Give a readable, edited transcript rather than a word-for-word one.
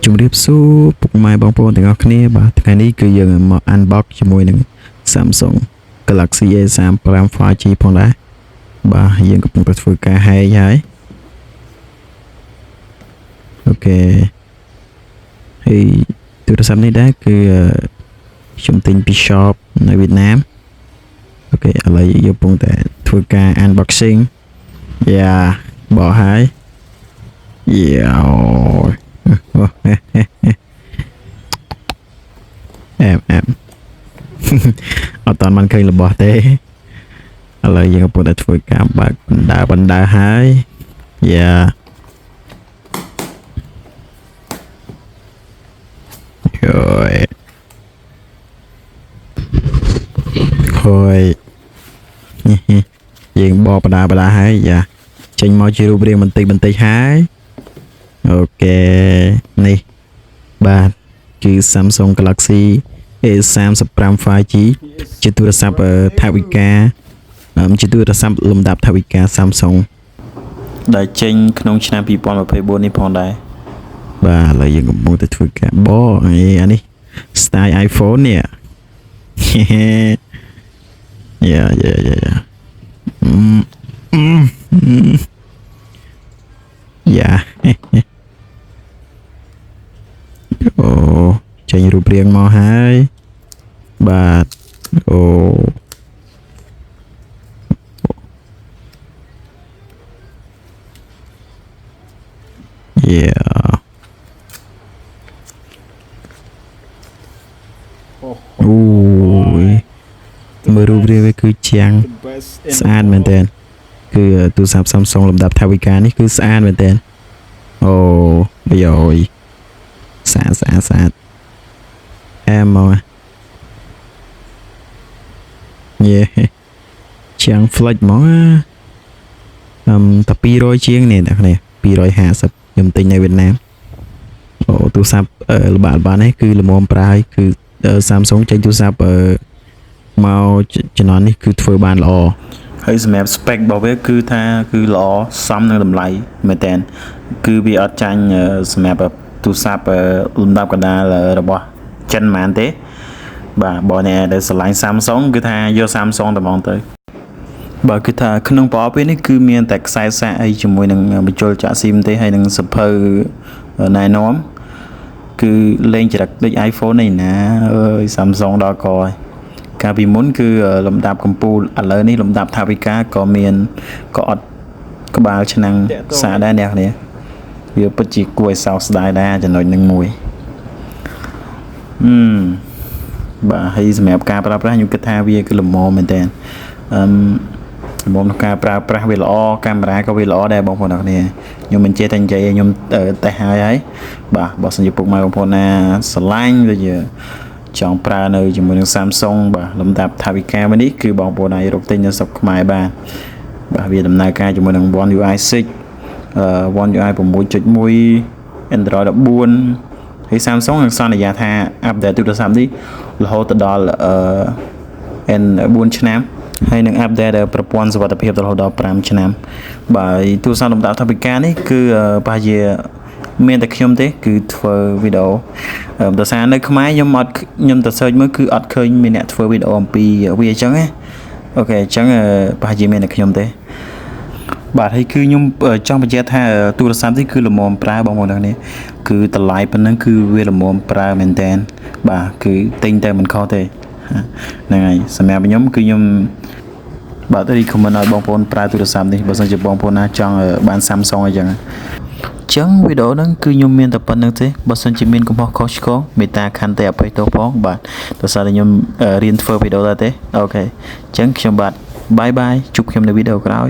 ជំរាបសួរពុកម៉ែបងប្អូនទាំងអស់គ្នាបាទថ្ងៃនេះគឺយើងមក unbox ជាមួយនឹង Samsung Galaxy A35 5G ផងដែរបាទយើងកំពុងតែធ្វើការហែកហើយអូខេហើយទូរស័ព្ទនេះដែរគឺខ្ញុំទិញពី shop នៅវៀតណាមអូខេឥឡូវយើងកំពុងតែធ្វើការ unboxing យ៉ាបោះហើយយ៉ាអែមអត់តាន់បានឃើញរបស់ទេឥឡូវយើងកំពុងតែធ្វើការបើកបណ្ដើហើយយ៉ាហួយយើងបកបណ្ដើហើយយ៉ាចេញមកជារូបរាងបន្តិចហើយអូខេនេះបាទគឺ Samsung Galaxy A35 5G ជាទូរស័ព្ទថវិកាជាទូរស័ព្ទលំដាប់ថវិកា Samsung ដែលចេញក្នុងឆ្នាំ 2024 នេះផងដែរបាទឥឡូវយើងកំពុងតែធ្វើការបកអានេះ style iPhone នេះយ៉ាយ៉ាអូចេញរូបរាងមកហើយបាទអូយ៉ាអូយមើលរូបរាងវាគឺជាងស្អាតមែនតើគឺទូរស័ព្ទ Samsung លំដាប់ថវិកានេះគឺស្អាតមែនតើអូយ៉យស្អាតអែមមកយេជាង flex មកតែ200ជាងនេះអ្នកនេះ250ខ្ញុំទិញនៅវៀតណាមអូទូរស័ព្ទល្បាតនេះគឺល្មមប្រើហើយគឺ Samsung ចេញទូរស័ព្ទមកជំនាន់នេះគឺធ្វើបានល្អហើយសម្រាប់ spec របស់វាគឺថាគឺល្អសមនឹងតម្លៃមែនតើគឺវាអត់ចាញ់សម្រាប់ទូរស័ព្ទលំដាប់កណ្ដាលរបស់ចិនហ្មងទេបាទបើអ្នកដែលស្រឡាញ់ Samsung គឺថាយក Samsung តែហ្មងទៅបើគឺថាក្នុងប្រអប់វានេះគឺមានតែខ្សែសាកអីជាមួយនឹងបញ្ចូលចាក់ស៊ីមទេហើយនឹងសភៅណែនាំគឺលេងចរិតដូច iPhone នេះណាអើយ Samsung ដល់កហើយកាលពីមុនគឺលំដាប់កម្ពុជាឥឡូវនេះលំដាប់ថវិកាក៏មានក៏អត់ក្បាលឆ្នាំងសាដែរអ្នកនេះវាពិតជាគួរឲ្យសោកស្ដាយដែរចំណុចនឹងមួយបាទហើយសម្រាប់ការប្រើប្រាស់ខ្ញុំគិតថាវាគឺល្មមមែនតើល្មមក្នុងការប្រើប្រាស់វាល្អកាមេរ៉ាក៏វាល្អដែរបងប្អូនអរគ្នាខ្ញុំមិនចេះតែនិយាយខ្ញុំតេស្តហើយបាទបើសិនជាពុកម៉ែបងប្អូនណាស្រឡាញ់ដូចជាចង់ប្រើនៅជាមួយនឹង Samsung បាទលំដាប់ថវិកាមួយនេះគឺបងប្អូនអាចរកទិញនៅស្រុកខ្មែរបាទវាដំណើរការជាមួយនឹង One UI 6 One UI 6.1 Android 14ហើយ Samsung នឹងសន្យាថាអាប់ដេតទូរស័ព្ទនេះរហូតដល់N4 ឆ្នាំហើយនឹងអាប់ដេតប្រព័ន្ធសុវត្ថិភាពរហូតដល់5ឆ្នាំបាទទូរស័ព្ទលំដាប់ថវិកានេះគឺប្រហែលជាមានតែខ្ញុំទេគឺធ្វើវីដេអូដោយសារនៅខ្មែរខ្ញុំទៅ search មើលគឺអត់ឃើញមានអ្នកធ្វើវីដេអូអំពីវាអញ្ចឹងណាអូខេអញ្ចឹងប្រហែលជាមានតែខ្ញុំទេបាទហើយគឺខ្ញុំចង់បញ្ជាក់ថាទូរស័ព្ទនេះគឺល្មមប្រើបងប្អូនទាំងនេះគឺតម្លៃប៉ុណ្ណឹងគឺវាល្មមប្រើមែនតើបាទគឺទិញតែមិនខុសទេហ្នឹងហើយសម្រាប់ខ្ញុំគឺខ្ញុំបាទរីកខមមិនឲ្យបងប្អូនប្រើទូរស័ព្ទនេះបើសិនជាបងប្អូនណាចង់បាន Samsung អញ្ចឹងវីដេអូហ្នឹងគឺខ្ញុំមានតែប៉ុណ្្នឹងទេបើសិនជាមានកំហុសខុសឆ្គងមេត្តាខន្តីអភ័យទោសផងបាទដោយសារតែខ្ញុំរៀនធ្វើវីដេអូដែរទេអូខេអញ្ចឹងខ្ញុំបាទបាយជួបខ្ញុំនៅវីដេអូក្រោយ